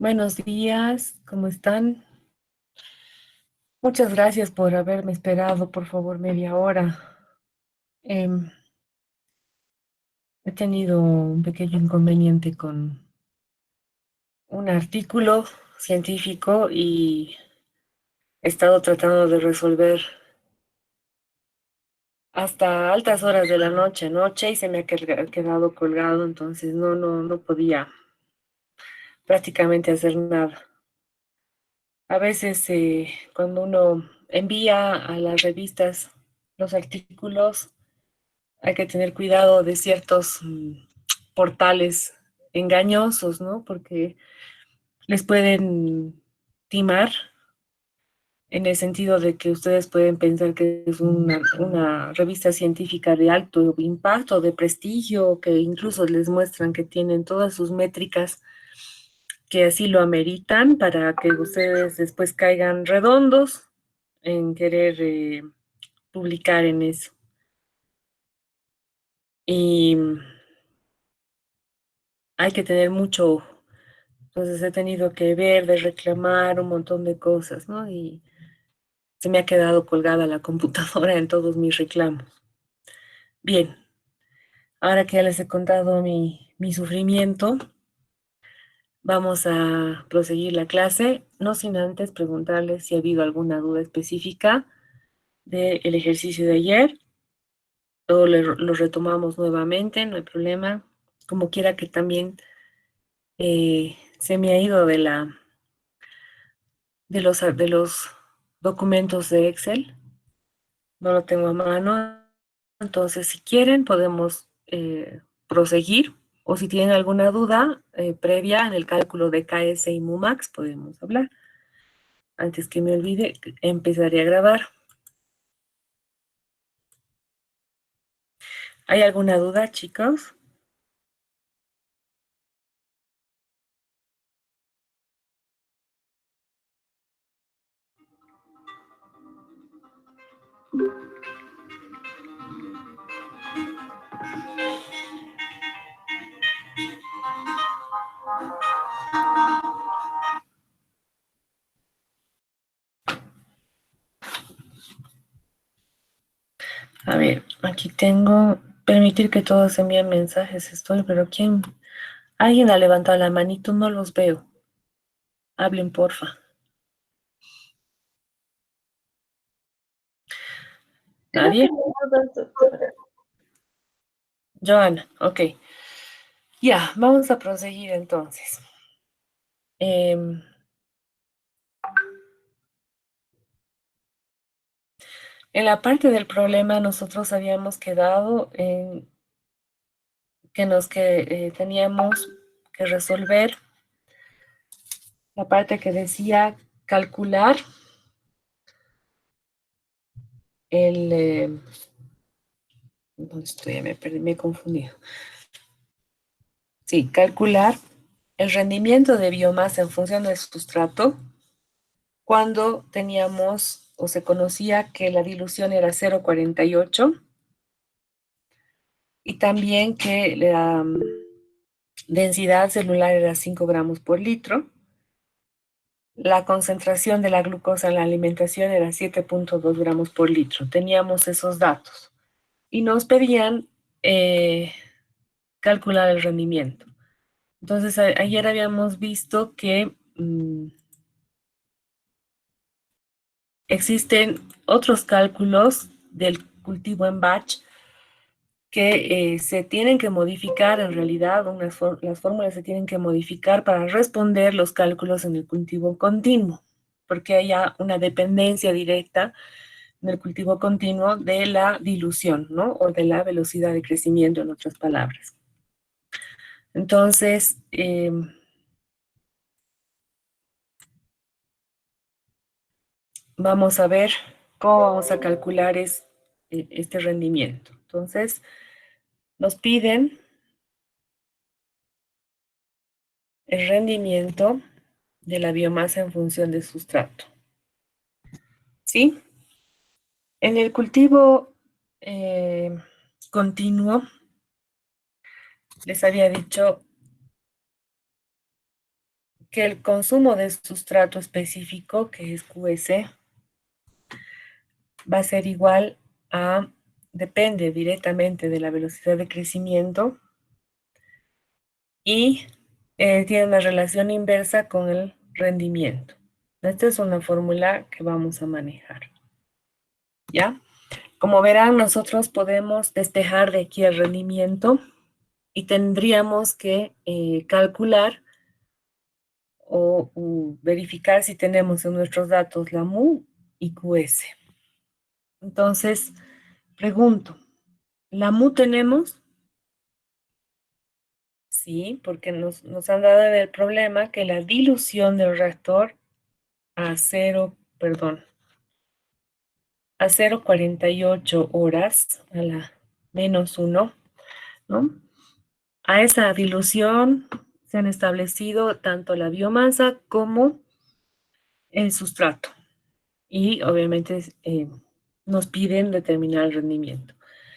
Buenos días, ¿cómo están? Muchas gracias por haberme esperado, por favor, media hora. Em, He tenido un pequeño inconveniente con un artículo científico y he estado tratando de resolver hasta altas horas de la noche y se me ha quedado colgado, entonces no podía prácticamente hacer nada. A veces cuando uno envía a las revistas los artículos, hay que tener cuidado de ciertos portales engañosos, ¿no? Porque les pueden timar en el sentido de que ustedes pueden pensar que es una revista científica de alto impacto, de prestigio, que incluso les muestran que tienen todas sus métricas que así lo ameritan para que ustedes después caigan redondos en querer publicar en eso. Y hay que tener mucho ojo. Entonces he tenido que ver, de reclamar un montón de cosas, ¿no? Y se me ha quedado colgada la computadora en todos mis reclamos. Bien, ahora que ya les he contado mi sufrimiento, vamos a proseguir la clase, no sin antes preguntarles si ha habido alguna duda específica del ejercicio de ayer o lo retomamos nuevamente, no hay problema. Como quiera que también se me ha ido de los documentos de Excel. No lo tengo a mano. Entonces, si quieren, podemos proseguir. O si tienen alguna duda previa en el cálculo de KS y MUMAX, podemos hablar. Antes que me olvide, empezaré a grabar. ¿Hay alguna duda, chicos? A ver, aquí tengo permitir que todos envíen mensajes. Estoy, pero ¿quién? Alguien ha levantado la manito, no los veo. Hablen, porfa. ¿Nadie? Joana, ok. Ya, vamos a proseguir entonces. Em, en la parte del problema nosotros habíamos quedado en que teníamos que resolver la parte que decía calcular el... ¿dónde estoy? Ya me perdí, me he confundido. Sí, calcular el rendimiento de biomasa en función del sustrato cuando teníamos o se conocía que la dilución era 0,48 y también que la densidad celular era 5 gramos por litro. La concentración de la glucosa en la alimentación era 7,2 gramos por litro. Teníamos esos datos y nos pedían calcular el rendimiento. Entonces, ayer habíamos visto que existen otros cálculos del cultivo en batch que se tienen que modificar en realidad, las fórmulas se tienen que modificar para responder los cálculos en el cultivo continuo, porque hay una dependencia directa en el cultivo continuo de la dilución, ¿no? O de la velocidad de crecimiento, en otras palabras. Entonces, vamos a ver cómo vamos a calcular este rendimiento. Entonces, nos piden el rendimiento de la biomasa en función del sustrato. ¿Sí? En el cultivo continuo, les había dicho que el consumo de sustrato específico, que es QS, va a ser igual a, depende directamente de la velocidad de crecimiento y tiene una relación inversa con el rendimiento. Esta es una fórmula que vamos a manejar, ¿ya? Como verán, nosotros podemos despejar de aquí el rendimiento y tendríamos que calcular o verificar si tenemos en nuestros datos la MU y QS. Entonces, pregunto, ¿la MU tenemos? Sí, porque nos han dado el problema que la dilución del reactor a 0,48 horas, a la -1, ¿no? A esa dilución se han establecido tanto la biomasa como el sustrato. Y obviamente nos piden determinar el rendimiento.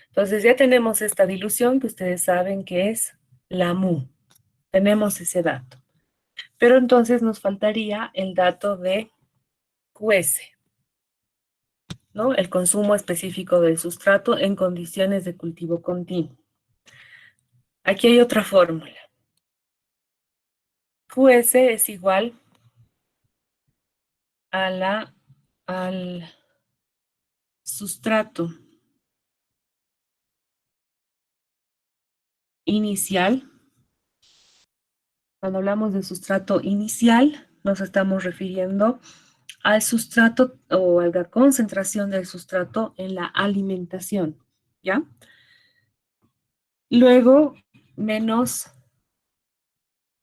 Entonces ya tenemos esta dilución que ustedes saben que es la MU. Tenemos ese dato. Pero entonces nos faltaría el dato de QS, ¿no? El consumo específico del sustrato en condiciones de cultivo continuo. Aquí hay otra fórmula. QS es igual al sustrato inicial. Cuando hablamos de sustrato inicial, nos estamos refiriendo al sustrato o a la concentración del sustrato en la alimentación, ¿ya? Luego, menos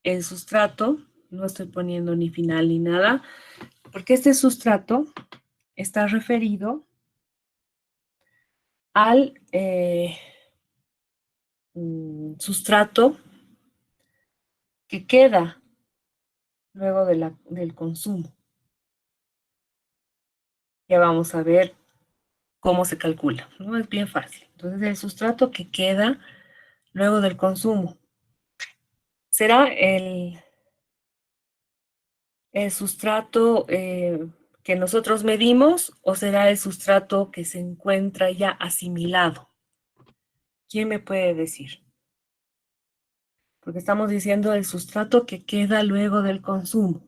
el sustrato, no estoy poniendo ni final ni nada, porque este sustrato está referido al sustrato que queda luego del consumo. Ya vamos a ver cómo se calcula, ¿no? Es bien fácil. Entonces, el sustrato que queda luego del consumo será el sustrato que nosotros medimos o será el sustrato que se encuentra ya asimilado. ¿Quién me puede decir? Porque estamos diciendo el sustrato que queda luego del consumo.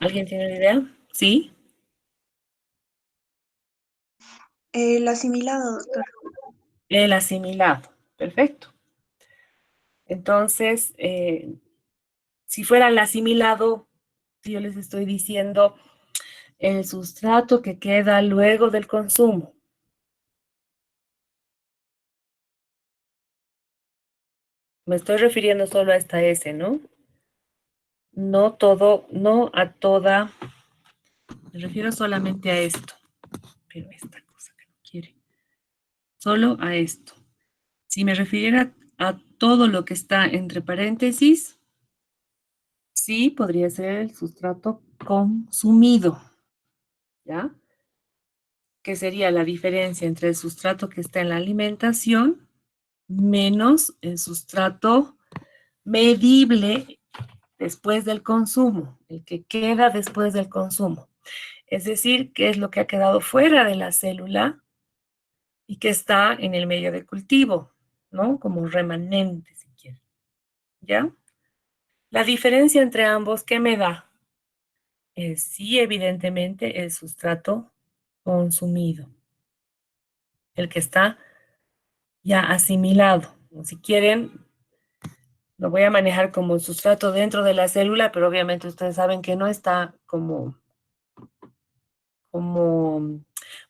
¿Alguien tiene una idea? ¿Sí? El asimilado, doctor. El asimilado. Perfecto. Entonces, si fuera el asimilado, si yo les estoy diciendo el sustrato que queda luego del consumo. Me estoy refiriendo solo a esta S, ¿no? No todo, no a toda, me refiero solamente a esto, pero esta cosa que no quiere, solo a esto. Si me refiriera a todo lo que está entre paréntesis, sí podría ser el sustrato consumido, ¿ya? Que sería la diferencia entre el sustrato que está en la alimentación menos el sustrato medible después del consumo, el que queda después del consumo. Es decir, que es lo que ha quedado fuera de la célula y que está en el medio de cultivo, ¿no? Como remanente, si quieren. ¿Ya? La diferencia entre ambos, ¿qué me da? Sí, evidentemente, el sustrato consumido, el que está ya asimilado. O si quieren, lo voy a manejar como sustrato dentro de la célula, pero obviamente ustedes saben que no está como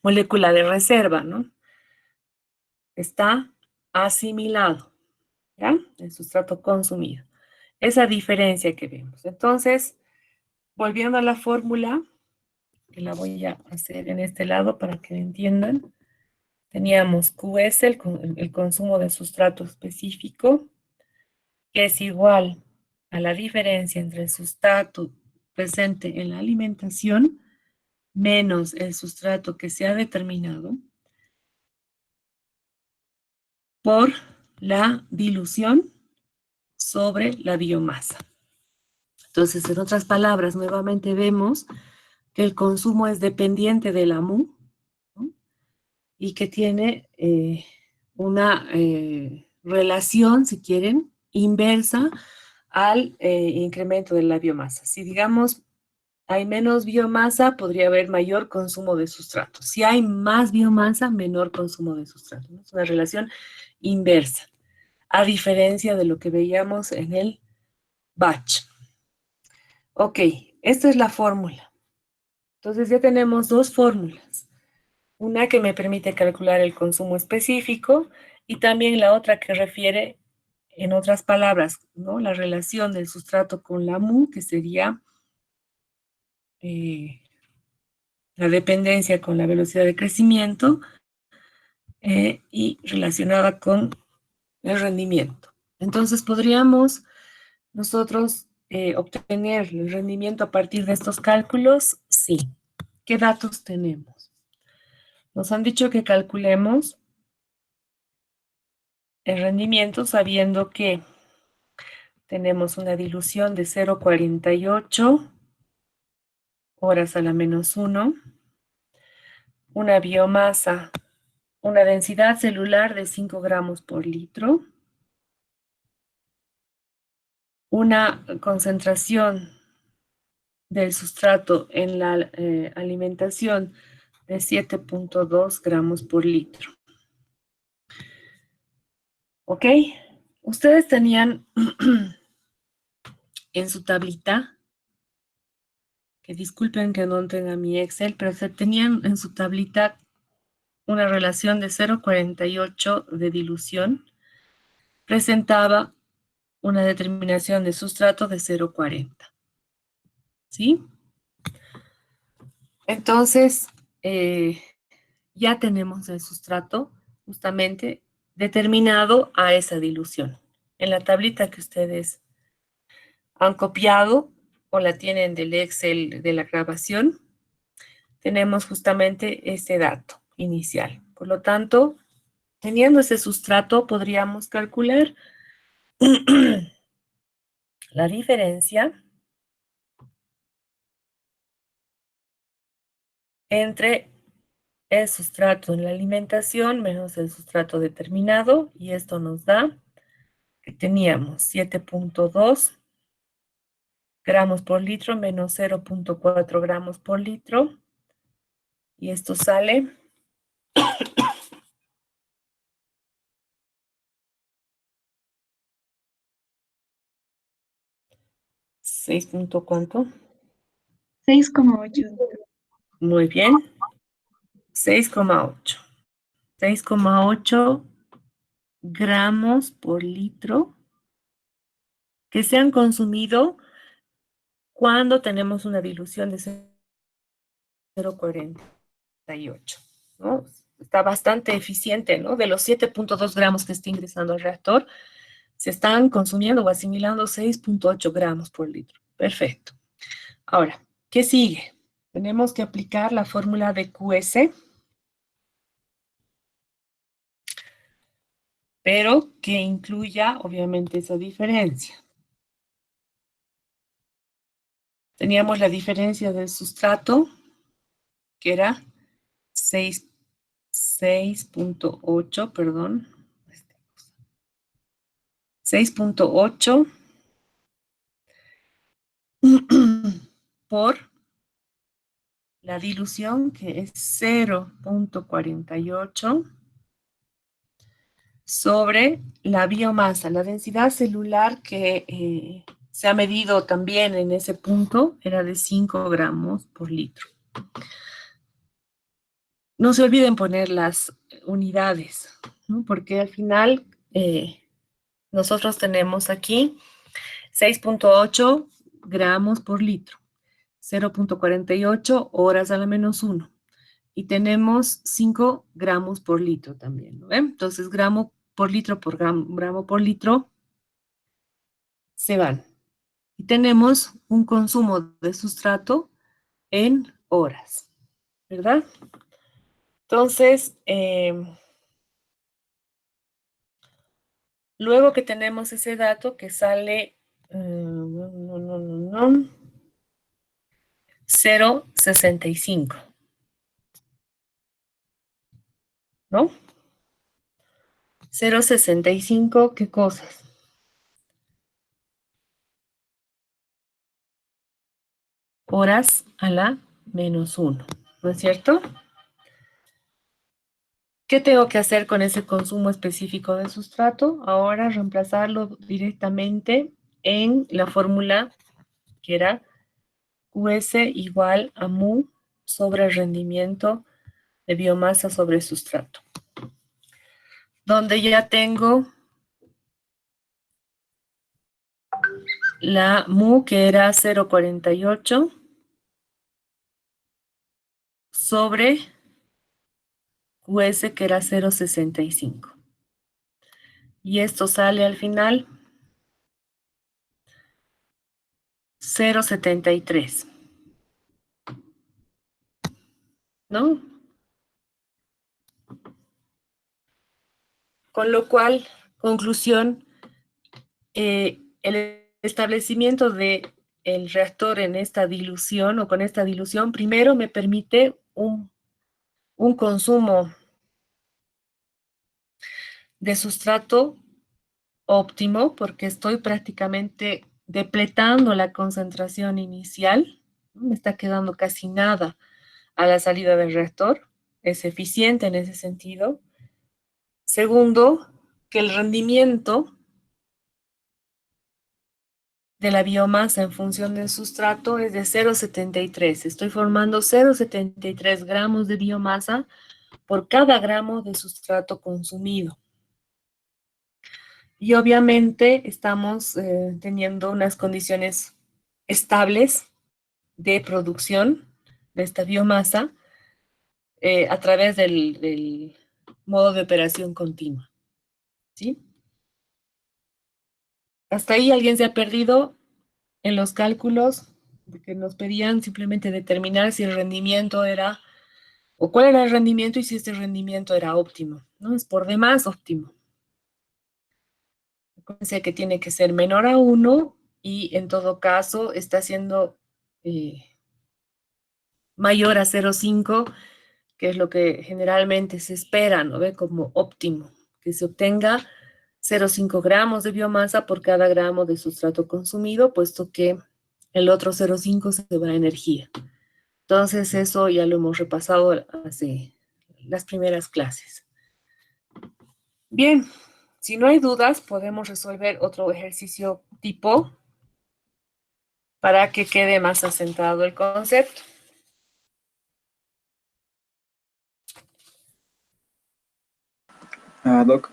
molécula de reserva, ¿no? Está asimilado, ¿ya? El sustrato consumido. Esa diferencia que vemos. Entonces, volviendo a la fórmula, que la voy a hacer en este lado para que entiendan, teníamos QS, el consumo de sustrato específico, que es igual a la diferencia entre el sustrato presente en la alimentación menos el sustrato que se ha determinado por la dilución sobre la biomasa. Entonces, en otras palabras, nuevamente vemos que el consumo es dependiente de la mu, ¿no? Y que tiene una relación, si quieren, inversa al incremento de la biomasa. Si digamos hay menos biomasa, podría haber mayor consumo de sustrato. Si hay más biomasa, menor consumo de sustrato. Es una relación inversa, a diferencia de lo que veíamos en el batch. Ok, esta es la fórmula. Entonces ya tenemos dos fórmulas. Una que me permite calcular el consumo específico y también la otra que refiere, en otras palabras, ¿no? La relación del sustrato con la mu, que sería la dependencia con la velocidad de crecimiento y relacionada con el rendimiento. Entonces podríamos nosotros obtener el rendimiento a partir de estos cálculos. Sí. ¿Qué datos tenemos? Nos han dicho que calculemos el rendimiento sabiendo que tenemos una dilución de 0,48 horas a la menos 1, una biomasa, una densidad celular de 5 gramos por litro, una concentración del sustrato en la alimentación de 7,2 gramos por litro. ¿Ok? Ustedes tenían en su tablita, que disculpen que no tenga mi Excel, pero tenían en su tablita una relación de 0,48 de dilución, presentaba una determinación de sustrato de 0,40. ¿Sí? Entonces, ya tenemos el sustrato justamente determinado a esa dilución. En la tablita que ustedes han copiado o la tienen del Excel de la grabación, tenemos justamente este dato inicial. Por lo tanto, teniendo ese sustrato, podríamos calcular la diferencia entre el sustrato en la alimentación menos el sustrato determinado, y esto nos da que teníamos 7,2 gramos por litro menos 0,4 gramos por litro, y esto sale 6 punto ¿cuánto? 6,8. Muy bien, 6,8. 6,8 gramos por litro que se han consumido cuando tenemos una dilución de 0,48, ¿no? Está bastante eficiente, ¿no? De los 7,2 gramos que está ingresando al reactor, se están consumiendo o asimilando 6,8 gramos por litro. Perfecto. Ahora, ¿qué sigue? Tenemos que aplicar la fórmula de QS, pero que incluya, obviamente, esa diferencia. Teníamos la diferencia del sustrato, que era 6,8, perdón, 6,8 por la dilución, que es 0,48 sobre la biomasa, la densidad celular que se ha medido también en ese punto, era de 5 gramos por litro. No se olviden poner las unidades, ¿no? Porque al final nosotros tenemos aquí 6,8 gramos por litro, 0,48 horas a la menos 1. Y tenemos 5 gramos por litro también, ¿no? Entonces, gramo por litro por gramo por litro se van. Y tenemos un consumo de sustrato en horas, ¿verdad? Entonces, Luego que tenemos ese dato que sale 0,65, ¿no? 0,65, ¿qué cosas? Horas a la -1, ¿no es cierto? ¿Qué tengo que hacer con ese consumo específico de sustrato? Ahora reemplazarlo directamente en la fórmula que era QS igual a mu sobre el rendimiento de biomasa sobre sustrato, donde ya tengo la mu que era 0,48 sobre QS que era 0,65. Y esto sale al final 0,73, ¿no? Con lo cual, conclusión, el establecimiento de el reactor en esta dilución o con esta dilución, primero me permite un consumo de sustrato óptimo porque estoy prácticamente depletando la concentración inicial, ¿no? Me está quedando casi nada a la salida del reactor, es eficiente en ese sentido. Segundo, que el rendimiento de la biomasa en función del sustrato es de 0,73. Estoy formando 0,73 gramos de biomasa por cada gramo de sustrato consumido. Y obviamente estamos teniendo unas condiciones estables de producción de esta biomasa a través del modo de operación continua, ¿sí? Hasta ahí alguien se ha perdido en los cálculos, porque nos pedían simplemente determinar si el rendimiento era, o cuál era el rendimiento y si este rendimiento era óptimo, ¿no? Es por demás óptimo. Acuérdense que tiene que ser menor a 1 y en todo caso está siendo mayor a 0,5, que es lo que generalmente se espera, ¿no ve? Como óptimo, que se obtenga 0,5 gramos de biomasa por cada gramo de sustrato consumido, puesto que el otro 0,5 se va a energía. Entonces, eso ya lo hemos repasado hace las primeras clases. Bien, si no hay dudas, podemos resolver otro ejercicio tipo para que quede más asentado el concepto. Doc,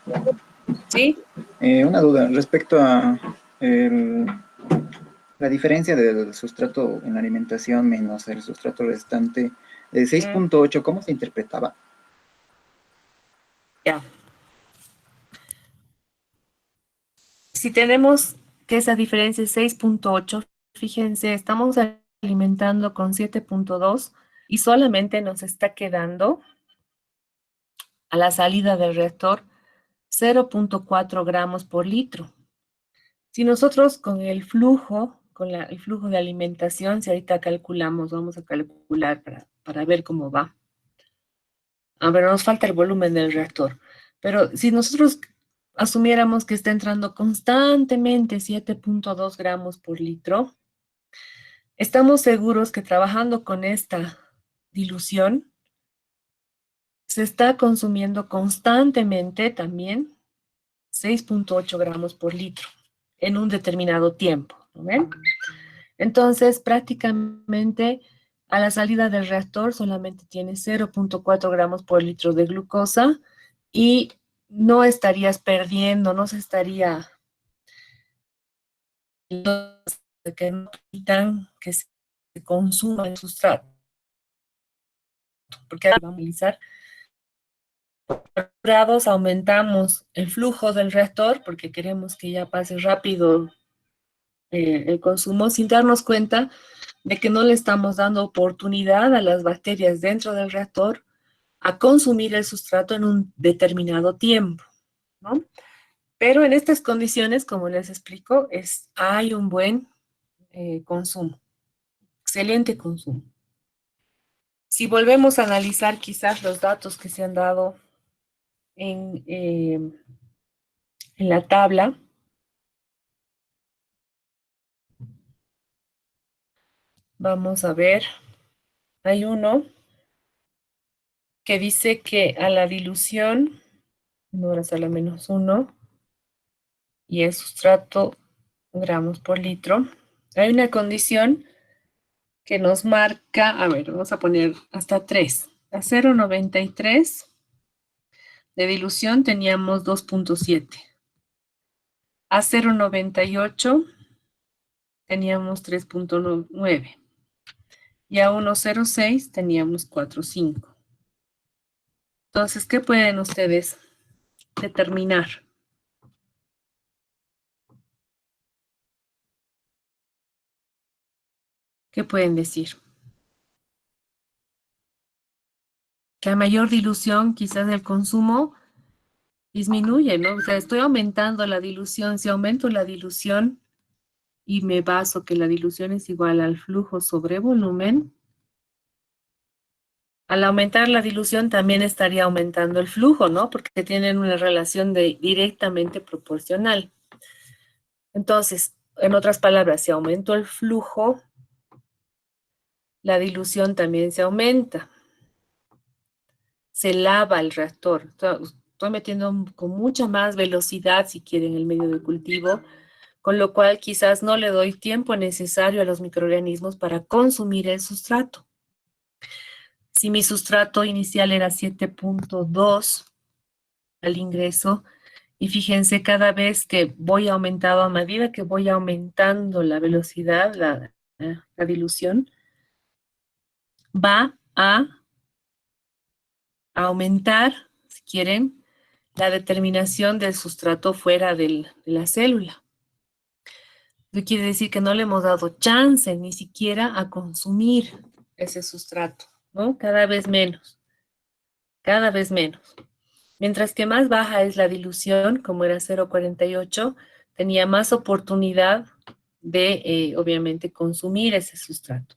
¿Sí? una duda respecto a la diferencia del sustrato en la alimentación menos el sustrato restante de 6,8, ¿cómo se interpretaba? Ya. Si tenemos que esa diferencia es 6,8, fíjense, estamos alimentando con 7,2 y solamente nos está quedando a la salida del reactor 0,4 gramos por litro. Si nosotros con el flujo, el flujo de alimentación, si ahorita calculamos, vamos a calcular para ver cómo va. A ver, nos falta el volumen del reactor. Pero si nosotros asumiéramos que está entrando constantemente 7,2 gramos por litro, estamos seguros que trabajando con esta dilución, se está consumiendo constantemente también 6,8 gramos por litro en un determinado tiempo, ¿no ven? Entonces, prácticamente a la salida del reactor solamente tiene 0,4 gramos por litro de glucosa y no estarías perdiendo, no se estaría que no permitan que se consuma el sustrato, porque vamos a analizar grados, aumentamos el flujo del reactor porque queremos que ya pase rápido el consumo sin darnos cuenta de que no le estamos dando oportunidad a las bacterias dentro del reactor a consumir el sustrato en un determinado tiempo, ¿no? Pero en estas condiciones, como les explico, hay un buen consumo, excelente consumo. Si volvemos a analizar quizás los datos que se han dado en la tabla, vamos a ver, hay uno que dice que a la dilución, no horas a la menos uno, y el sustrato gramos por litro, hay una condición que nos marca, a ver, vamos a poner hasta 3. A 0,93 de dilución teníamos 2,7. A 0,98 teníamos 3,9. Y a 1,06 teníamos 4,5. Entonces, ¿qué pueden ustedes determinar? ¿Qué pueden decir? Que a mayor dilución quizás el consumo disminuye, ¿no? O sea, estoy aumentando la dilución. Si aumento la dilución y me baso que la dilución es igual al flujo sobre volumen, al aumentar la dilución también estaría aumentando el flujo, ¿no? Porque tienen una relación directamente proporcional. Entonces, en otras palabras, si aumento el flujo, la dilución también se aumenta. Se lava el reactor. Estoy metiendo con mucha más velocidad, si quieren, el medio de cultivo, con lo cual quizás no le doy tiempo necesario a los microorganismos para consumir el sustrato. Si mi sustrato inicial era 7,2 al ingreso, y fíjense, cada vez que voy aumentando, a medida que voy aumentando la velocidad, la dilución, va a aumentar, si quieren, la determinación del sustrato fuera de la célula. Eso quiere decir que no le hemos dado chance ni siquiera a consumir ese sustrato, ¿no? Cada vez menos, cada vez menos. Mientras que más baja es la dilución, como era 0,48, tenía más oportunidad de, obviamente, consumir ese sustrato.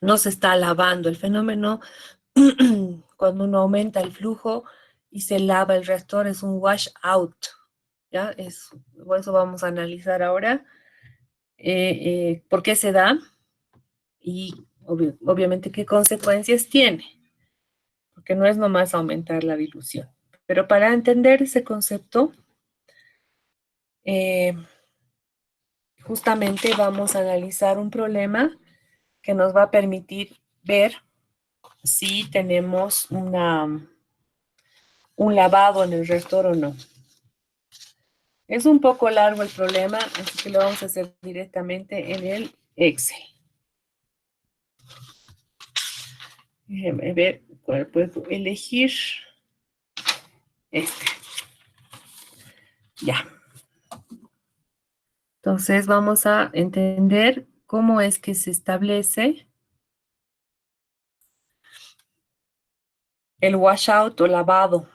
No se está lavando el fenómeno. Cuando uno aumenta el flujo y se lava el reactor, es un wash out. ¿Ya? Por eso vamos a analizar ahora por qué se da y obviamente qué consecuencias tiene, porque no es nomás aumentar la dilución. Pero para entender ese concepto, justamente vamos a analizar un problema que nos va a permitir ver si tenemos un lavado en el reactor o no. Es un poco largo el problema, así que lo vamos a hacer directamente en el Excel. Déjenme ver cuál puedo elegir. Este. Ya. Entonces vamos a entender cómo es que se establece el washout o lavado,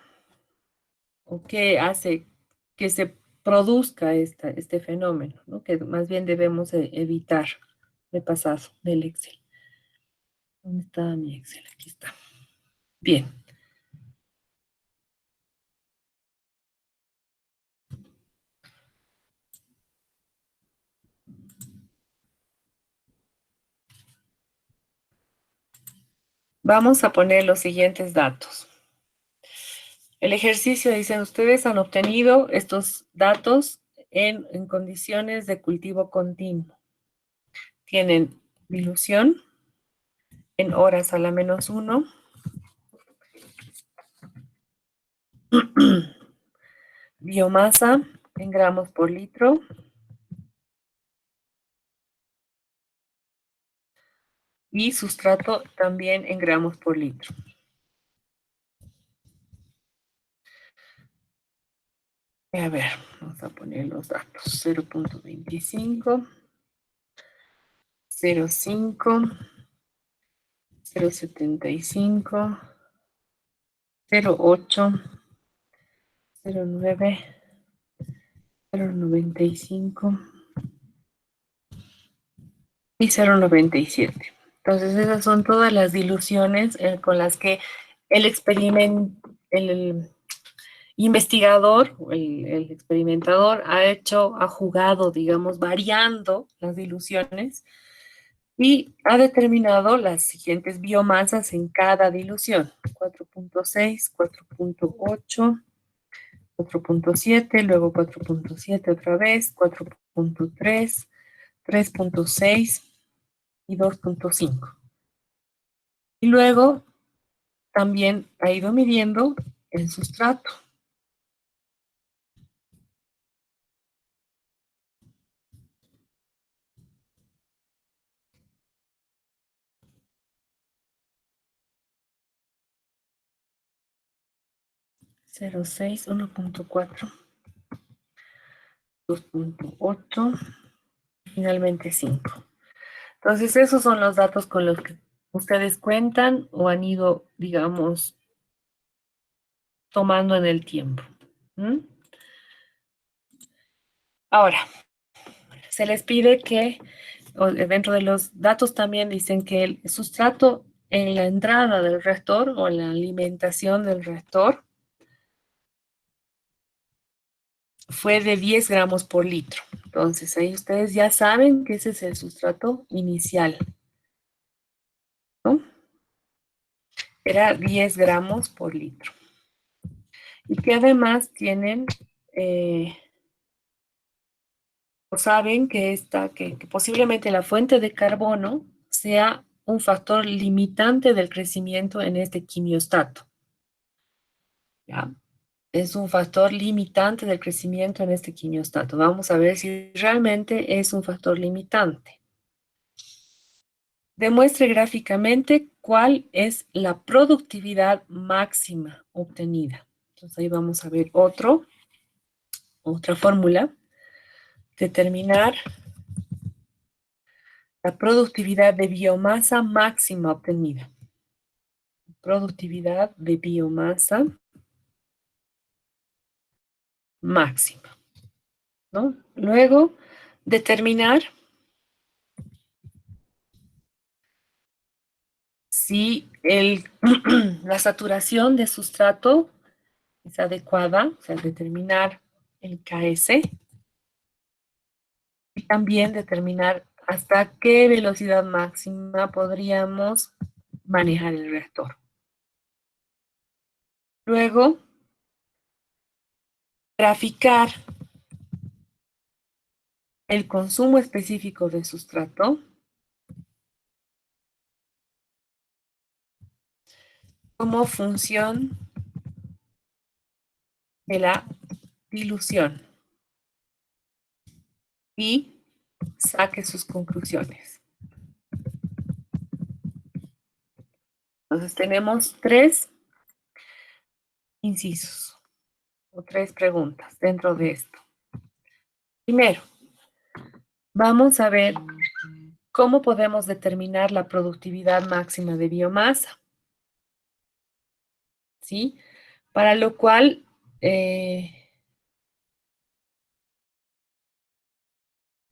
o qué hace que se produzca este fenómeno, ¿no? Que más bien debemos evitar de pasado del Excel. ¿Dónde está mi Excel? Aquí está. Bien. Vamos a poner los siguientes datos. El ejercicio, dicen, ustedes han obtenido estos datos en condiciones de cultivo continuo. Tienen dilución en horas a la menos 1, biomasa en gramos por litro, y sustrato también en gramos por litro. A ver, vamos a poner los datos. 0,25, 0,5, 0,75, 0,8, 0,9, 0,95 y 0,97. Entonces, esas son todas las diluciones con las que el investigador, el experimentador, ha jugado, digamos, variando las diluciones y ha determinado las siguientes biomasas en cada dilución: 4,6, 4,8, 4,7, luego 4,7 otra vez, 4,3, 3,6 y 2,5. Y luego también ha ido midiendo el sustrato. Cero, 6, 1,4, 2,8, finalmente 5. Entonces, esos son los datos con los que ustedes cuentan o han ido, digamos, tomando en el tiempo. ¿Mm? Ahora, se les pide que, dentro de los datos también dicen que el sustrato en la entrada del reactor o en la alimentación del reactor fue de 10 gramos por litro. Entonces, ahí ustedes ya saben que ese es el sustrato inicial, ¿no? Era 10 gramos por litro. Y que además tienen, o saben que posiblemente la fuente de carbono sea un factor limitante del crecimiento en este quimiostato. ¿Ya? Es un factor limitante del crecimiento en este quimiostato. Vamos a ver si realmente es un factor limitante. Demuestre gráficamente cuál es la productividad máxima obtenida. Entonces ahí vamos a ver otra fórmula. Determinar la productividad de biomasa máxima obtenida. Productividad de biomasa máxima, ¿no? Luego, determinar si la saturación de sustrato es adecuada, o sea, determinar el KS, y también determinar hasta qué velocidad máxima podríamos manejar el reactor. Luego, graficar el consumo específico de sustrato como función de la dilución y saque sus conclusiones. Entonces tenemos 3 incisos o 3 preguntas dentro de esto. Primero, vamos a ver cómo podemos determinar la productividad máxima de biomasa. ¿Sí? Para lo cual,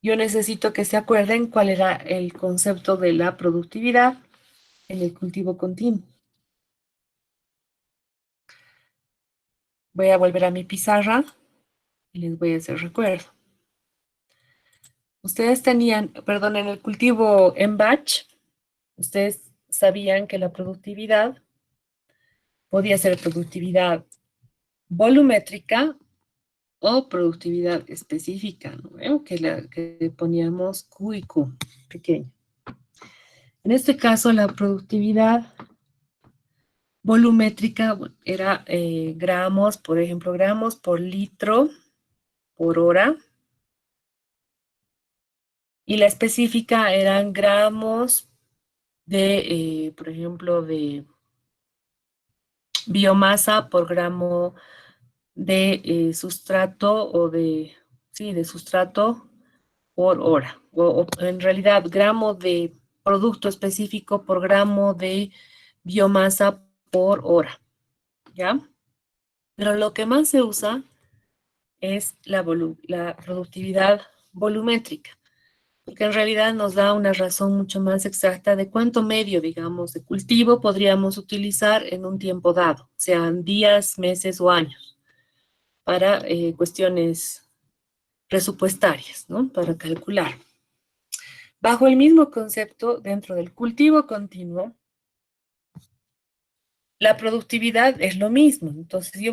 yo necesito que se acuerden cuál era el concepto de la productividad en el cultivo continuo. Voy a volver a mi pizarra y les voy a hacer recuerdo. Ustedes tenían, perdón, en el cultivo en batch, ustedes sabían que la productividad podía ser productividad volumétrica o productividad específica, ¿no? Que poníamos Q y Q pequeño. En este caso, la productividad volumétrica era gramos, por ejemplo, gramos por litro por hora. Y la específica eran gramos de, por ejemplo, de biomasa por gramo de sustrato o de sustrato por hora. O en realidad, gramo de producto específico por gramo de biomasa por hora. ¿Ya? Pero lo que más se usa es la productividad volumétrica, porque en realidad nos da una razón mucho más exacta de cuánto medio, digamos, de cultivo podríamos utilizar en un tiempo dado, sean días, meses o años, para cuestiones presupuestarias, ¿no? Para calcular. Bajo el mismo concepto, dentro del cultivo continuo, la productividad es lo mismo. Entonces, yo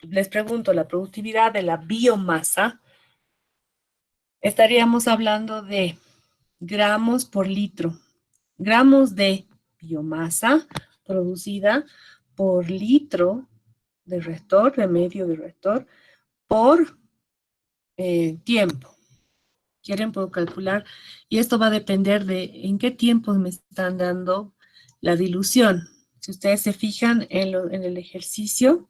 les pregunto, la productividad de la biomasa, estaríamos hablando de gramos por litro. Gramos de biomasa producida por litro de reactor, de medio de reactor, por tiempo. ¿Quieren? Puedo calcular. Y esto va a depender de en qué tiempo me están dando la dilución. Si ustedes se fijan en el ejercicio,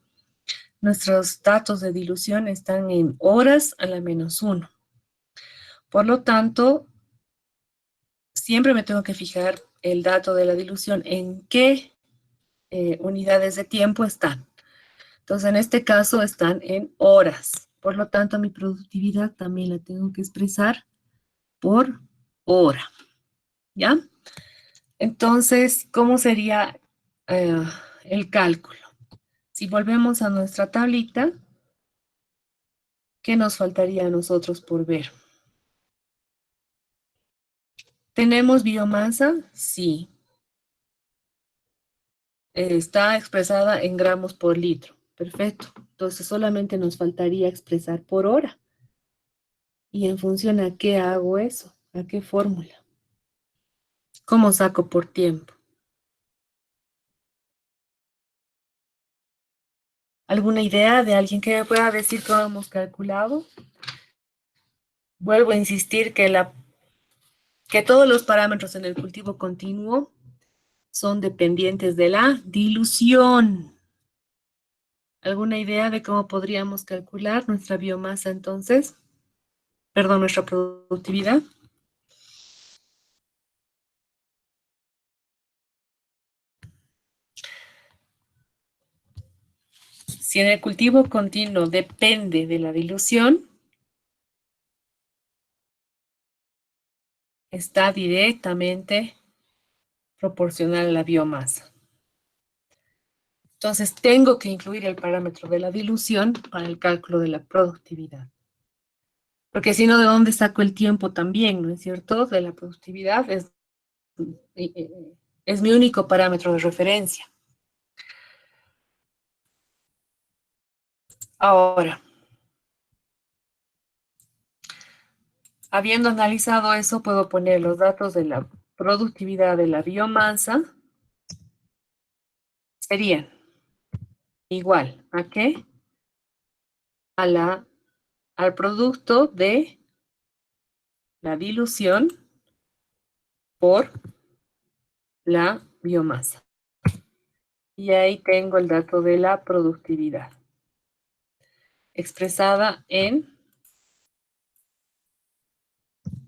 nuestros datos de dilución están en horas a la -1. Por lo tanto, siempre me tengo que fijar el dato de la dilución en qué unidades de tiempo están. Entonces, en este caso están en horas. Por lo tanto, mi productividad también la tengo que expresar por hora. ¿Ya? Entonces, ¿cómo sería eh, el cálculo? Si volvemos a nuestra tablita, ¿qué nos faltaría a nosotros por ver? ¿Tenemos biomasa? Sí. Está expresada en gramos por litro. Perfecto. Entonces solamente nos faltaría expresar por hora. ¿Y en función a qué hago eso? ¿A qué fórmula? ¿Cómo saco por tiempo? ¿Alguna idea de alguien que me pueda decir cómo hemos calculado? Vuelvo a insistir que todos los parámetros en el cultivo continuo son dependientes de la dilución. ¿Alguna idea de cómo podríamos calcular nuestra biomasa entonces? Perdón, nuestra productividad. Si en el cultivo continuo depende de la dilución, está directamente proporcional a la biomasa. Entonces, tengo que incluir el parámetro de la dilución para el cálculo de la productividad. Porque si no, ¿de dónde saco el tiempo también? ¿No es cierto? De la productividad es mi único parámetro de referencia. Ahora, habiendo analizado eso, puedo poner los datos de la productividad de la biomasa. Serían igual a qué? Al producto de la dilución por la biomasa. Y ahí tengo el dato de la productividad, expresada en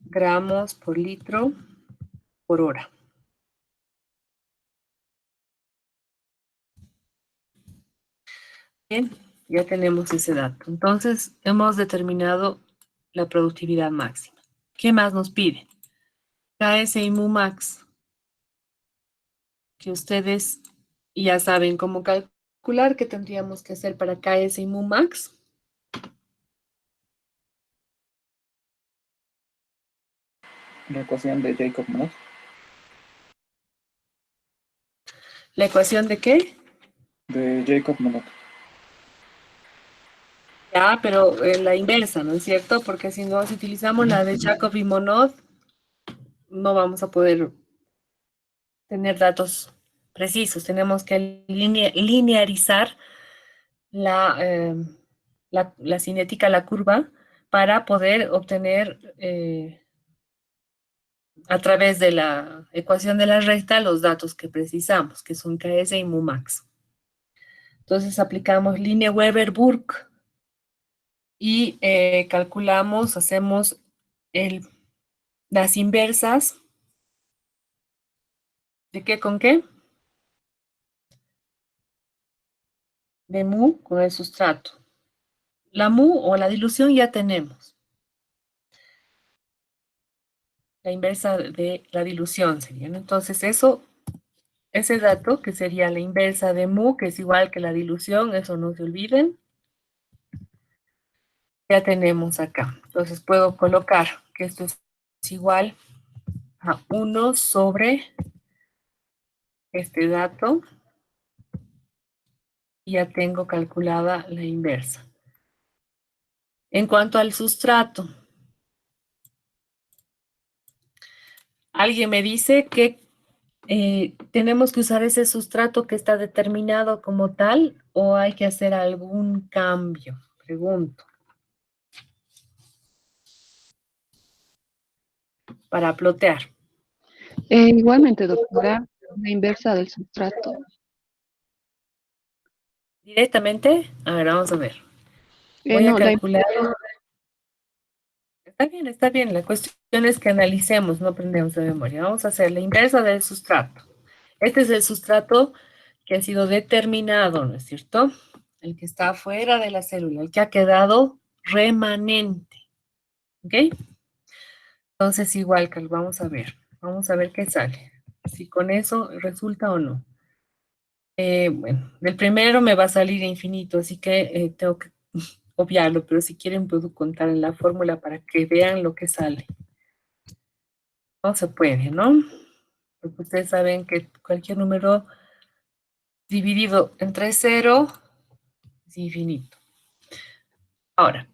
gramos por litro por hora. Bien, ya tenemos ese dato. Entonces, hemos determinado la productividad máxima. ¿Qué más nos pide? KS y MUMAX, que ustedes ya saben cómo calcular, qué tendríamos que hacer para KS y MUMAX. La ecuación de Jacob-Monod. ¿La ecuación de qué? De Jacob-Monod. Ya, pero la inversa, ¿no es cierto? Porque si no, si utilizamos la de Jacob y Monod, no vamos a poder tener datos precisos. Tenemos que linearizar la, la cinética, la curva, para poder obtener a través de la ecuación de la recta los datos que precisamos, que son KS y MUMAX. Entonces aplicamos línea Weber-Burke y calculamos, hacemos las inversas. ¿De qué con qué? de mu con el sustrato. La mu o la dilución ya tenemos. La inversa de la dilución sería, ¿no? Entonces ese dato que sería la inversa de mu, que es igual que la dilución, eso no se olviden, ya tenemos acá. Entonces puedo colocar que esto es igual a 1 sobre este dato y ya tengo calculada la inversa. En cuanto al sustrato, alguien me dice que tenemos que usar ese sustrato que está determinado como tal o hay que hacer algún cambio. Pregunto. Para plotear. Igualmente, doctora, la inversa del sustrato. ¿Directamente? A ver, vamos a ver. Voy a No, calcular. Está bien. La cuestión es que analicemos, no aprendemos de memoria. Vamos a hacer la inversa del sustrato. Este es el sustrato que ha sido determinado, ¿no es cierto? El que está fuera de la célula, el que ha quedado remanente. ¿Ok? Entonces, igual, que vamos a ver. Vamos a ver qué sale. Si con eso resulta o no. Bueno, del primero me va a salir infinito, así que tengo que obviarlo, pero si quieren puedo contar en la fórmula para que vean lo que sale. No se puede, ¿no? Porque ustedes saben que cualquier número dividido entre cero es infinito. Ahora,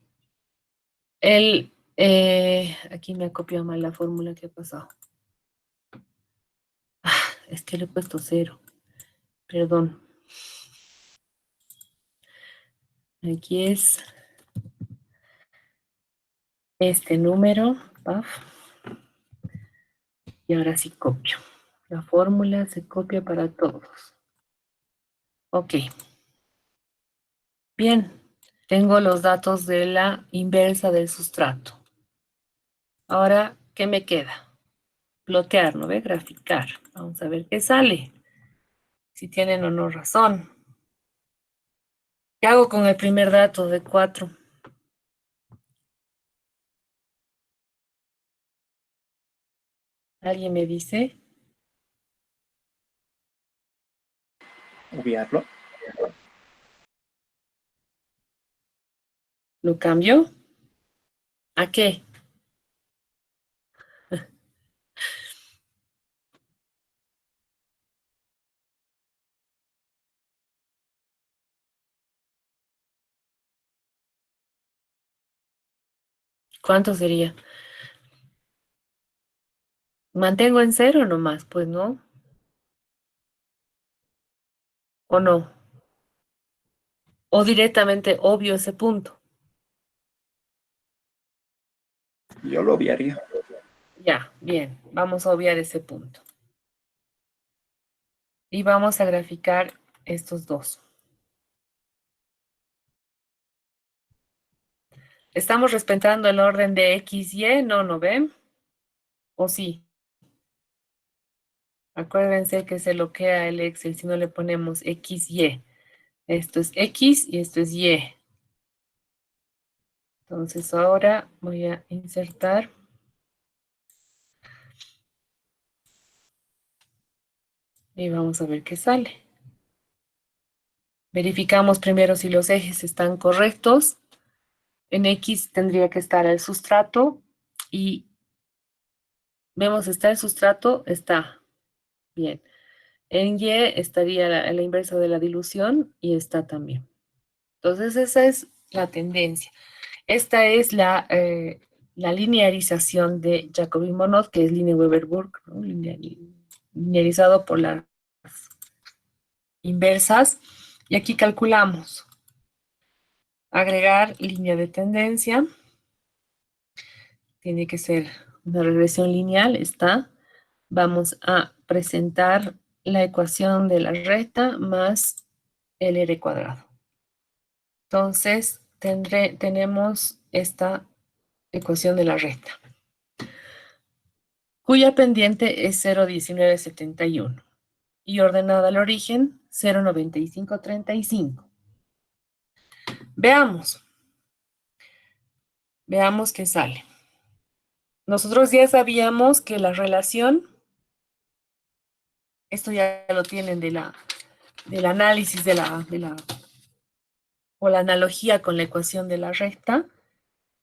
aquí me ha copiado mal la fórmula que ha pasado. Es que le he puesto cero, perdón. Aquí es este número, paf, y ahora sí copio. La fórmula se copia para todos. Ok. Bien, tengo los datos de la inversa del sustrato. Ahora, ¿qué me queda? Plotear, ¿no ve? Graficar. Vamos a ver qué sale. Si tienen o no razón. ¿Qué hago con el primer dato de 4? ¿Alguien me dice? Obviarlo. ¿Lo cambio? ¿A qué? ¿Cuánto sería? ¿Mantengo en cero nomás? Pues no. ¿O no? ¿O directamente obvio ese punto? Yo lo obviaría. Ya, bien. Vamos a obviar ese punto. Y vamos a graficar estos dos. ¿Estamos respetando el orden de X, Y? No, ¿no ven? ¿O sí? Acuérdense que se bloquea el Excel si no le ponemos X, Y. Esto es X y esto es Y. Entonces ahora voy a insertar. Y vamos a ver qué sale. Verificamos primero si los ejes están correctos. En X tendría que estar el sustrato y vemos, está el sustrato, está bien. En Y estaría la inversa de la dilución y está también. Entonces esa es la tendencia. Esta es la linearización de Jacobi-Monod, que es Lineweber-Burke, ¿no? Linearizado por las inversas. Y aquí calculamos. Agregar línea de tendencia. Tiene que ser una regresión lineal, está. Vamos a presentar la ecuación de la recta más el R cuadrado. Entonces, tenemos esta ecuación de la recta, cuya pendiente es 0,1971 y ordenada al origen 0,9535. Veamos. Veamos qué sale. Nosotros ya sabíamos que la relación, esto ya lo tienen del análisis o la analogía con la ecuación de la recta.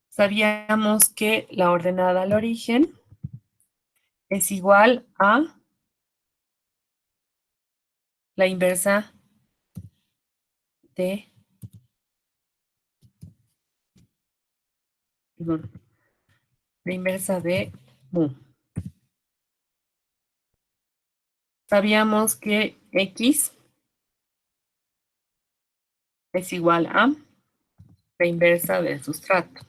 Sabíamos que la ordenada al origen es igual a la inversa de, perdón, la inversa de mu. Sabíamos que x es igual a la inversa del sustrato.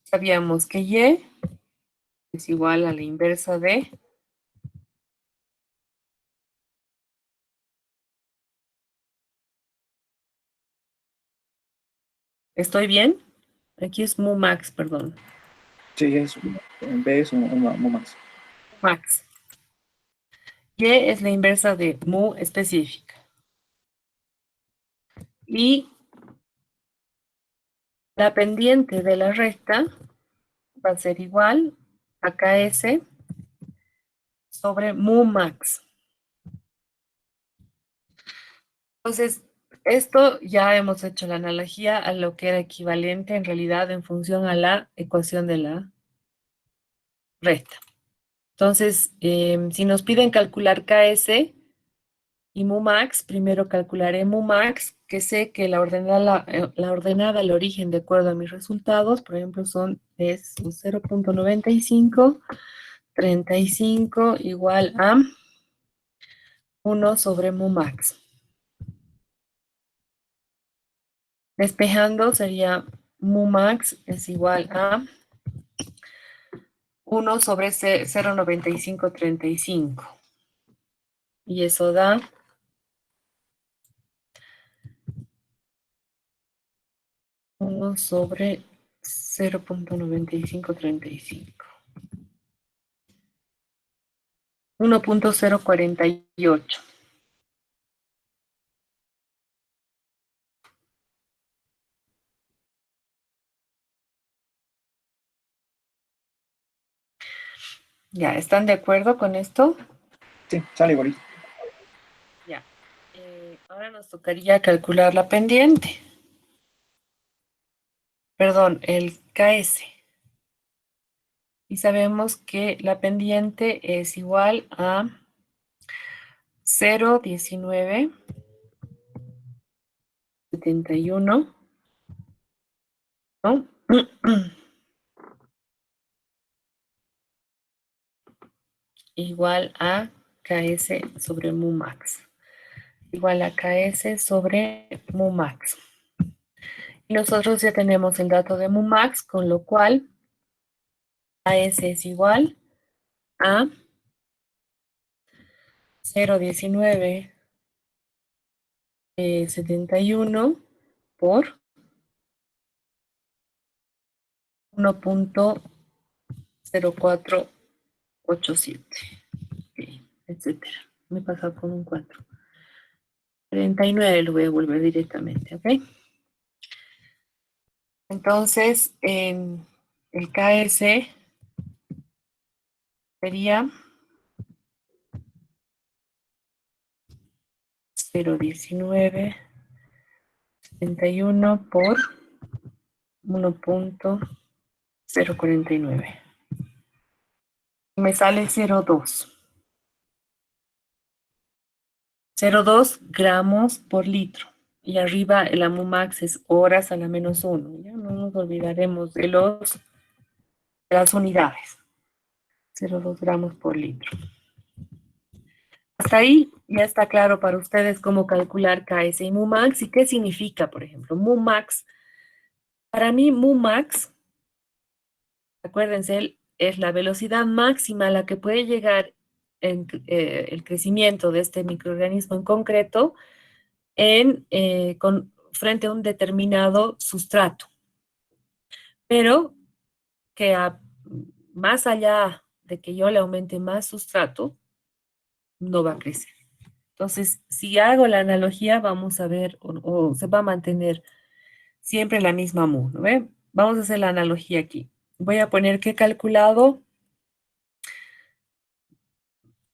Sabíamos que y es igual a la inversa de, ¿estoy bien? Aquí es mu max, perdón. Sí, B es un max. Max. Y es la inversa de mu específica. Y la pendiente de la recta va a ser igual a KS sobre mu max. Entonces, esto ya hemos hecho la analogía a lo que era equivalente en realidad en función a la ecuación de la recta. Entonces, si nos piden calcular KS y mu max, primero calcularé mu max, que sé que la ordenada al origen de acuerdo a mis resultados, por ejemplo, es 0.95, 35 igual a 1 sobre mu max. Despejando sería mu max es igual a 1 sobre 0.9535. Y eso da 1 sobre 0.9535. 1.048. ¿Ya están de acuerdo con esto? Sí, sale igualito. Ya. Ahora nos tocaría calcular la pendiente. Perdón, el KS. Y sabemos que la pendiente es igual a 0.1971, ¿no? Igual a KS sobre mu max. Igual a KS sobre mu max. Y nosotros ya tenemos el dato de mu max, con lo cual KS es igual a 0.1971 por 1.0487, etcétera. Me he pasado con un 4. 39 lo voy a volver directamente, ¿ok? Entonces, en el KS sería 0.1971 por 1.049. Me sale 0.2. 0.2 gramos por litro. Y arriba el AMUMAX es horas a la -1. Ya no nos olvidaremos de las unidades. 0.2 gramos por litro. Hasta ahí ya está claro para ustedes cómo calcular KS y MUMAX y qué significa, por ejemplo, MUMAX. Para mí, MUMAX, acuérdense, es la velocidad máxima a la que puede llegar el crecimiento de este microorganismo en concreto frente a un determinado sustrato. Pero que más allá de que yo le aumente más sustrato, no va a crecer. Entonces, si hago la analogía, vamos a ver, o se va a mantener siempre la misma mu, ¿no ve? Vamos a hacer la analogía aquí. Voy a poner que he calculado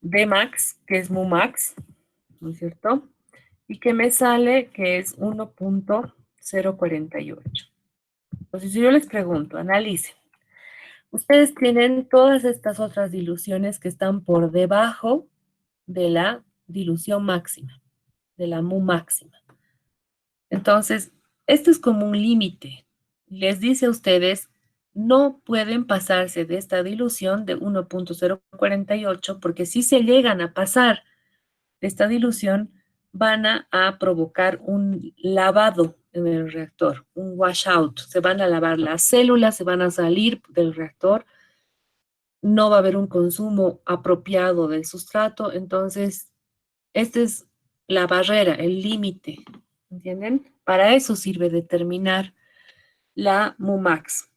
Dmax, que es mu max, ¿no es cierto? Y que me sale que es 1.048. Entonces, si yo les pregunto, analicen. Ustedes tienen todas estas otras diluciones que están por debajo de la dilución máxima, de la mu máxima. Entonces, esto es como un límite. Les dice a ustedes, no pueden pasarse de esta dilución de 1.048 porque si se llegan a pasar de esta dilución, van a provocar un lavado en el reactor, un washout. Se van a lavar las células, se van a salir del reactor, no va a haber un consumo apropiado del sustrato, entonces esta es la barrera, el límite, ¿entienden? Para eso sirve determinar la MUMAX,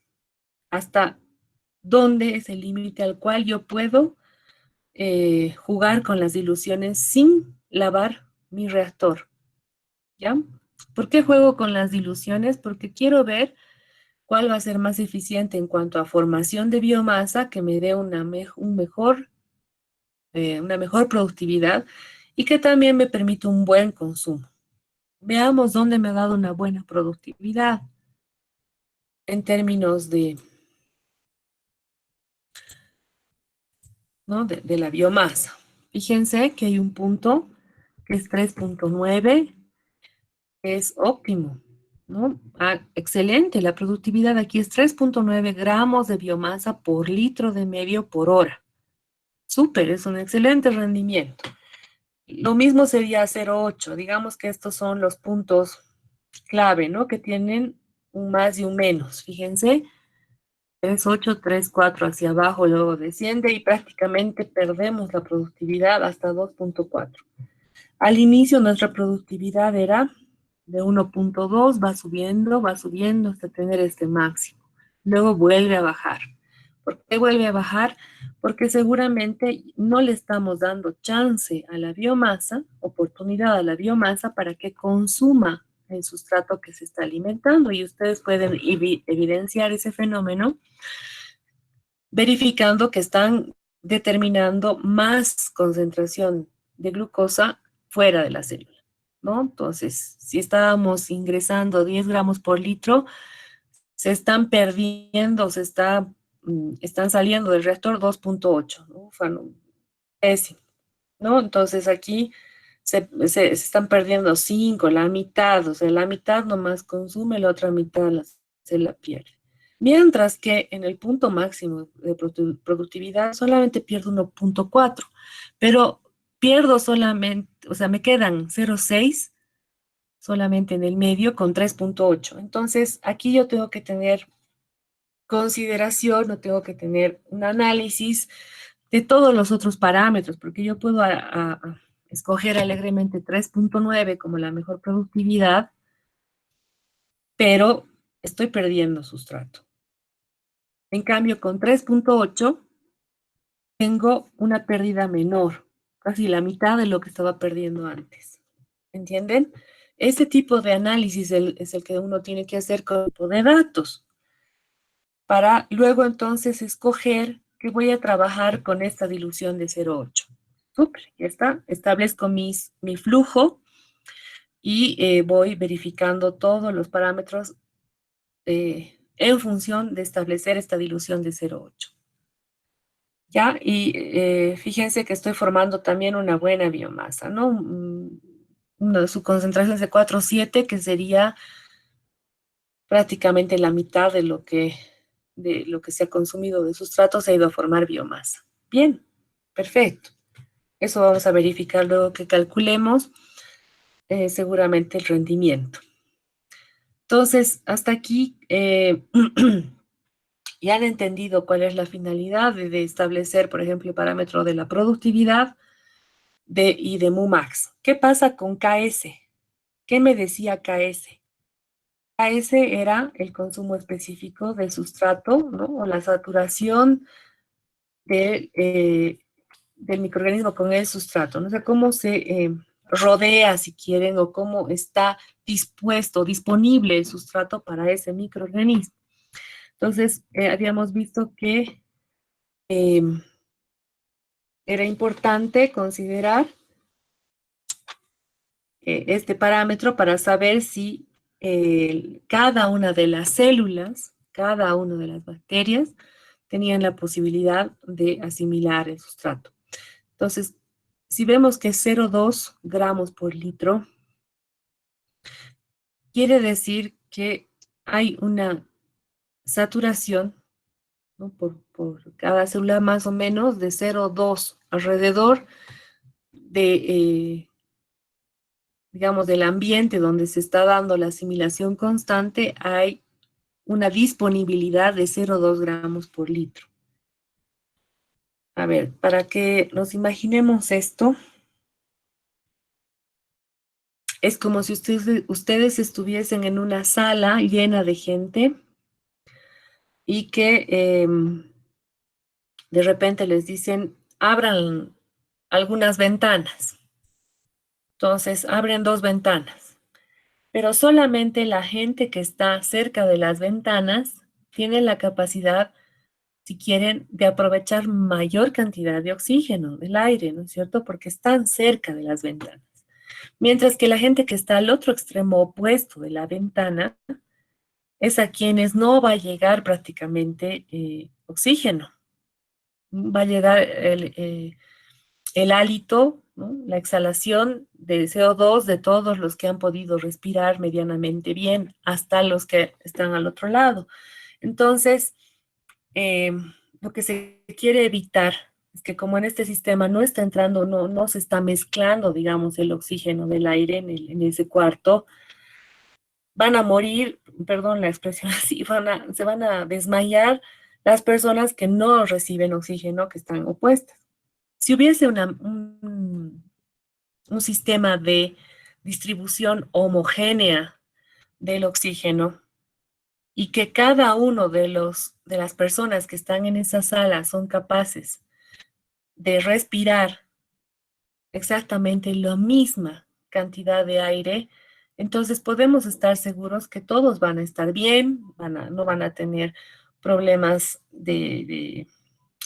hasta dónde es el límite al cual yo puedo jugar con las diluciones sin lavar mi reactor, ¿ya? ¿Por qué juego con las diluciones? Porque quiero ver cuál va a ser más eficiente en cuanto a formación de biomasa, que me dé una mejor productividad y que también me permite un buen consumo. Veamos dónde me ha dado una buena productividad en términos ¿no? de la biomasa. Fíjense que hay un punto que es 3.9, que es óptimo, ¿no? Excelente, la productividad aquí es 3.9 gramos de biomasa por litro de medio por hora. Súper, es un excelente rendimiento. Lo mismo sería 0.8. Digamos que estos son los puntos clave, ¿no? Que tienen un más y un menos. Fíjense, 3.8, 3.4 hacia abajo, luego desciende y prácticamente perdemos la productividad hasta 2.4. Al inicio nuestra productividad era de 1.2, va subiendo hasta tener este máximo. Luego vuelve a bajar. ¿Por qué vuelve a bajar? Porque seguramente no le estamos dando chance a la biomasa, oportunidad a la biomasa para que consuma el sustrato que se está alimentando. Y ustedes pueden evidenciar ese fenómeno verificando que están determinando más concentración de glucosa fuera de la célula, ¿no? Entonces, si estábamos ingresando 10 gramos por litro, se están perdiendo, están saliendo del reactor 2.8, ¿no? Pésimo, ¿no? Entonces aquí se están perdiendo 5, la mitad, o sea, la mitad nomás consume, la otra mitad se la pierde. Mientras que en el punto máximo de productividad solamente pierdo 1.4, pero pierdo solamente, o sea, me quedan 0.6 solamente en el medio con 3.8. Entonces, aquí yo tengo que tener consideración, no tengo que tener un análisis de todos los otros parámetros, porque yo puedo escoger alegremente 3.9 como la mejor productividad, pero estoy perdiendo sustrato. En cambio, con 3.8 tengo una pérdida menor, casi la mitad de lo que estaba perdiendo antes. ¿Entienden? Este tipo de análisis es el que uno tiene que hacer con el tipo de datos, para luego entonces escoger que voy a trabajar con esta dilución de 0.8. Súper, ya está. Establezco mi flujo y voy verificando todos los parámetros en función de establecer esta dilución de 0.8. ¿Ya? Y fíjense que estoy formando también una buena biomasa, ¿no? Una de su concentración es de 4.7, que sería prácticamente la mitad de lo que se ha consumido de sustrato, se ha ido a formar biomasa. Bien, perfecto. Eso vamos a verificar luego que calculemos seguramente el rendimiento. Entonces, hasta aquí ya han entendido cuál es la finalidad de establecer, por ejemplo, el parámetro de la productividad y de MUMAX. ¿Qué pasa con KS? ¿Qué me decía KS? KS era el consumo específico del sustrato, ¿no? O la saturación del microorganismo con el sustrato, ¿no? O sea, cómo se rodea, si quieren, o cómo está dispuesto, disponible el sustrato para ese microorganismo. Entonces, habíamos visto que era importante considerar este parámetro para saber si cada una de las células, cada una de las bacterias, tenían la posibilidad de asimilar el sustrato. Entonces, si vemos que es 0,2 gramos por litro, quiere decir que hay una saturación, ¿no?, por cada célula más o menos de 0,2 alrededor de, digamos, del ambiente donde se está dando la asimilación constante, hay una disponibilidad de 0,2 gramos por litro. A ver, para que nos imaginemos esto, es como si ustedes estuviesen en una sala llena de gente y que de repente les dicen, abran algunas ventanas. Entonces, abren 2 ventanas, pero solamente la gente que está cerca de las ventanas tiene la capacidad, si quieren, de aprovechar mayor cantidad de oxígeno del aire, ¿no es cierto? Porque están cerca de las ventanas. Mientras que la gente que está al otro extremo opuesto de la ventana es a quienes no va a llegar prácticamente oxígeno. Va a llegar el hálito, ¿no?, la exhalación de CO2 de todos los que han podido respirar medianamente bien, hasta los que están al otro lado. Entonces, lo que se quiere evitar es que, como en este sistema no está entrando, no se está mezclando, digamos, el oxígeno del aire en ese cuarto, van a morir, perdón la expresión así, se van a desmayar las personas que no reciben oxígeno, que están opuestas. Si hubiese un sistema de distribución homogénea del oxígeno y que cada uno de las personas que están en esa sala son capaces de respirar exactamente la misma cantidad de aire, entonces podemos estar seguros que todos van a estar bien, no van a tener problemas de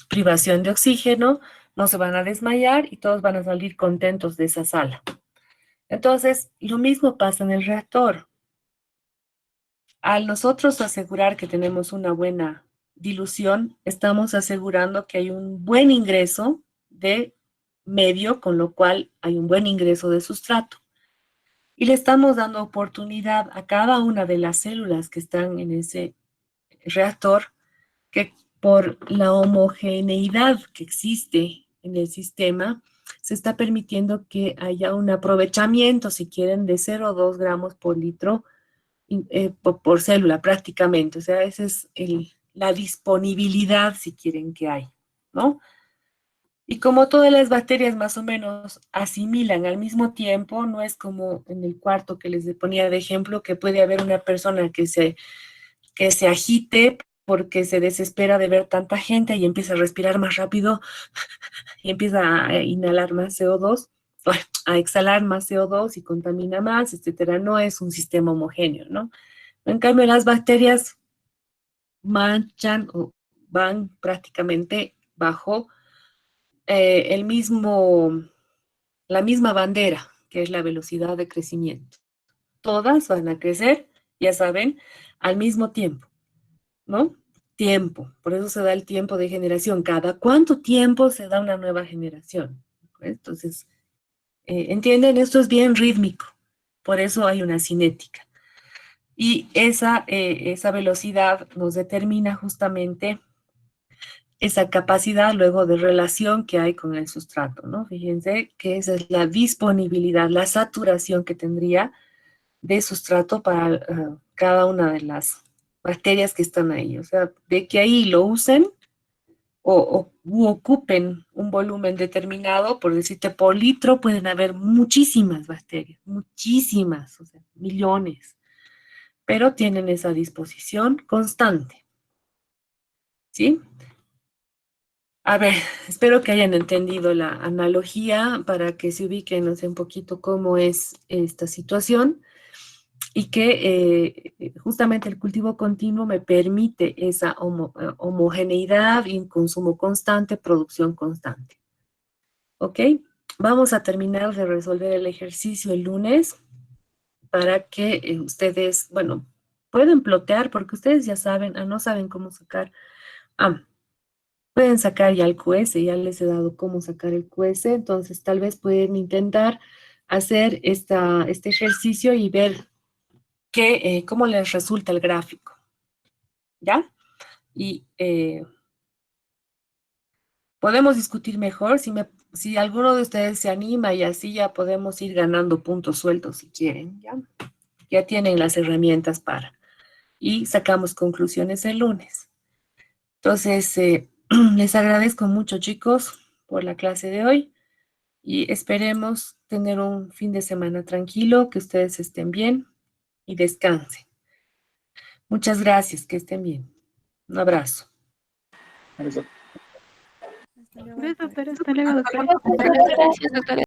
privación de oxígeno, no se van a desmayar y todos van a salir contentos de esa sala. Entonces, lo mismo pasa en el reactor. Al nosotros asegurar que tenemos una buena dilución, estamos asegurando que hay un buen ingreso de medio, con lo cual hay un buen ingreso de sustrato. Y le estamos dando oportunidad a cada una de las células que están en ese reactor, que por la homogeneidad que existe en el sistema, se está permitiendo que haya un aprovechamiento, si quieren, de 0,2 gramos por litro por célula prácticamente. O sea, esa es la disponibilidad, si quieren, que hay, ¿no? Y como todas las bacterias más o menos asimilan al mismo tiempo, no es como en el cuarto que les ponía de ejemplo, que puede haber una persona que se agite porque se desespera de ver tanta gente y empieza a respirar más rápido y empieza a inhalar más CO2, a exhalar más CO2 y contamina más, etcétera. No es un sistema homogéneo, ¿no? En cambio, las bacterias manchan o van prácticamente bajo la misma bandera, que es la velocidad de crecimiento. Todas van a crecer, ya saben, al mismo tiempo, ¿no? Tiempo, por eso se da el tiempo de generación. ¿Cada cuánto tiempo se da una nueva generación? Entonces, ¿entienden? Esto es bien rítmico, por eso hay una cinética. Y esa velocidad nos determina justamente esa capacidad luego de relación que hay con el sustrato, ¿no? Fíjense que esa es la disponibilidad, la saturación que tendría de sustrato para cada una de las bacterias que están ahí. O sea, de que ahí lo usen u ocupen un volumen determinado, por decirte, por litro pueden haber muchísimas bacterias, muchísimas, o sea, millones, pero tienen esa disposición constante, ¿sí? A ver, espero que hayan entendido la analogía para que se ubiquen, no sé, un poquito cómo es esta situación y que justamente el cultivo continuo me permite esa homogeneidad y consumo constante, producción constante. ¿Ok? Vamos a terminar de resolver el ejercicio el lunes para que ustedes, bueno, pueden plotear porque ustedes ya saben, no saben cómo sacar. Pueden sacar ya el QS, ya les he dado cómo sacar el QS, entonces tal vez pueden intentar hacer este ejercicio y ver cómo les resulta el gráfico, ¿ya? Y podemos discutir mejor si alguno de ustedes se anima y así ya podemos ir ganando puntos sueltos si quieren, ¿ya? Ya tienen las herramientas para. Y sacamos conclusiones el lunes. Entonces, les agradezco mucho, chicos, por la clase de hoy. Y esperemos tener un fin de semana tranquilo, que ustedes estén bien y descansen. Muchas gracias, que estén bien. Un abrazo. Eso. Hasta luego, Gracias, doctora. doctora. Hasta luego, doctora. Muchas gracias, doctora.